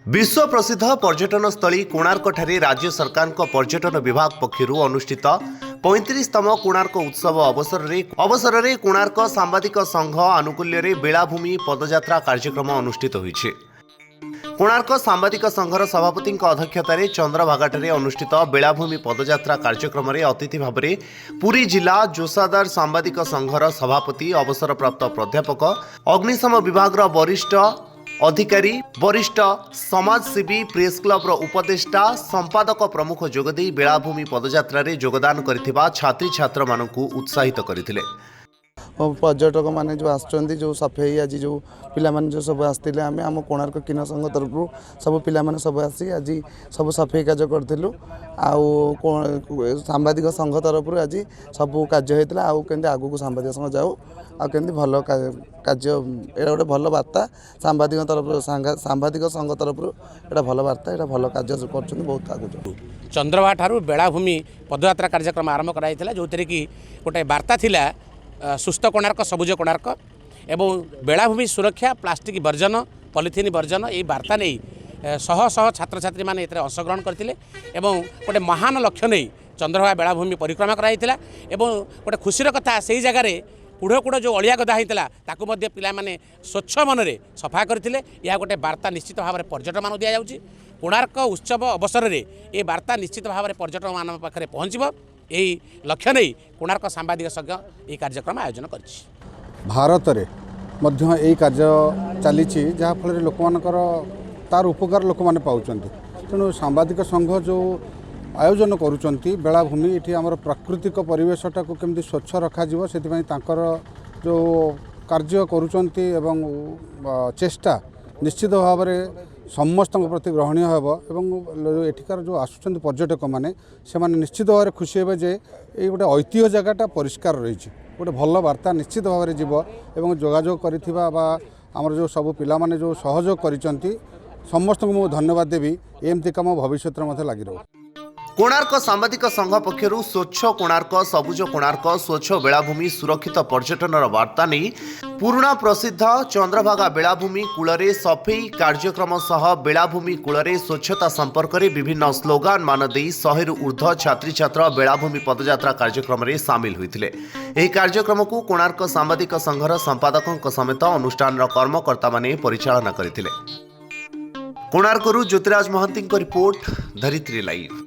विश्व प्रसिद्ध पर्यटन स्थली कोणार्क ठारे राज्य सरकार पर्यटन विभाग पक्षर अनुष्ठित 35तम कोणार्क उत्सव अवसर रे कोणार्क सांबादिक संघ आनुकूल्य बेलाभूमि पदयात्रा कार्यक्रम अनुष्ठित होइछे। कोणार्क सांबादिक संघर सभापति अध्यक्षतार चंद्रभागाटे अनुष्ठित बेलाभूमि पदयात्रा कार्यक्रम अतिथि भाव में पुरी जिला जोसादार सांबादिक संघर सभापति अवसरप्राप्त प्राध्यापक अग्निशम विभाग वरिष्ठ अधिकारी वरिष्ठ समाजसेवी प्रेस क्लब उपदेष्टा संपादक प्रमुख जोगदे बेलाभूमि पदयात्रा योगदान करथिबा छात्री छात्र मानकु उत्साहित करथिले। पर्यटक मैंने जो आसुँच जो सफेई आज जो पिलाने जो सब आसते आम आम कोणार्क किन संघ तरफ सब पिलाने सब आसी आज सब सफेई कार्य करूँ सांबादिक संघ तरफ आज सब कार्य होता आगे आगू सांबादिक संघ जाऊ आके भल कार्य ये गोटे भल बार्ता सांबादिक तरफ सांबादिक संघ तरफ ये भल बार्ता ये भल कार्य कर बहुत आगू चंद्रभागा ठारू बेलाभूमि पदयात्रा कार्यक्रम आरंभ कराइला जो कि गोटे बार्ता थिला सुस्थ कोणार्क सबुज कोणार्क एवं बेलाभूमि सुरक्षा प्लास्टिक वर्जन पॉलिथिन वर्जन ये बार्ता नहीं शह शह छात्र छात्री मैंने अंशग्रहण करते गोटे महान लक्ष्य नहीं चंद्रभागा बेलाभूमि परिक्रमा कराइला गोटे खुशीर कथा से जगार कूढ़ कूढ़ जो अलिया गदा होता ताकू पिला माने स्वच्छ मन में सफा करते यह गोटे बार्ता निश्चित भाव में पर्यटक मान दि जाऊँगी। कोणार्क उत्सव अवसर में ये बार्ता निश्चित भाव में पर्यटक मान पाखे पहुँचब यही लक्ष्य नहीं कोणार्क सांबादिक संघ ये कार्यक्रम आयोजन कर भारत रे मध्य यही कार्य चली जहाँफल लोक मानकर तार उपकार लोक मैंने पाँच तेणु सांबादिक संघ जो आयोजन करुँच बेलाभूमि ये आम प्राकृतिक परिवेशटा को केमती स्वच्छ रखा से जो कार्य करुँच चेष्टा निश्चित भाव में समस्त प्रति ग्रहणीय एवं एठिकार जो आसुँच पर्यटक मैंने से निश्चित भाव में खुशी हे जे ये गोटे ऐतिह्य जगटा परिष्कार रही गोटे भल बार्ता निश्चित भाव में जीव एवं जोगाजोग आमर जो सब पिला माने जो सहयोग करिसेंती समस्त को धन्यवाद देवी एमती काम भविष्य में लगी रहो। कोणार्क सांबादिक संघ पक्षर स्वच्छ कोणार्क सबुज कोणार्क स्वच्छ बेलाभूमि सुरक्षित पर्यटन वार्ता नहीं पुराणा प्रसिद्ध चंद्रभागा बेलाभूमि कूलरे सफेई कार्यक्रम सह बेलाभूमि कूलरे स्वच्छता संपर्क में विभिन्न स्लोगान मान दे 100 रु ऊर्ध्व छात्री छात्र बेलाभूमि पदयात्रा कार्यक्रम में सामिल होते। यह कार्यक्रम को कोणार्क सांबादिक संघर संपादकों समेत अनुष्ठान कर्मकर्ता माने परिचालना करथिले। कोणार्करू ज्योतिराज महांती रिपोर्ट धरित्री लाइव।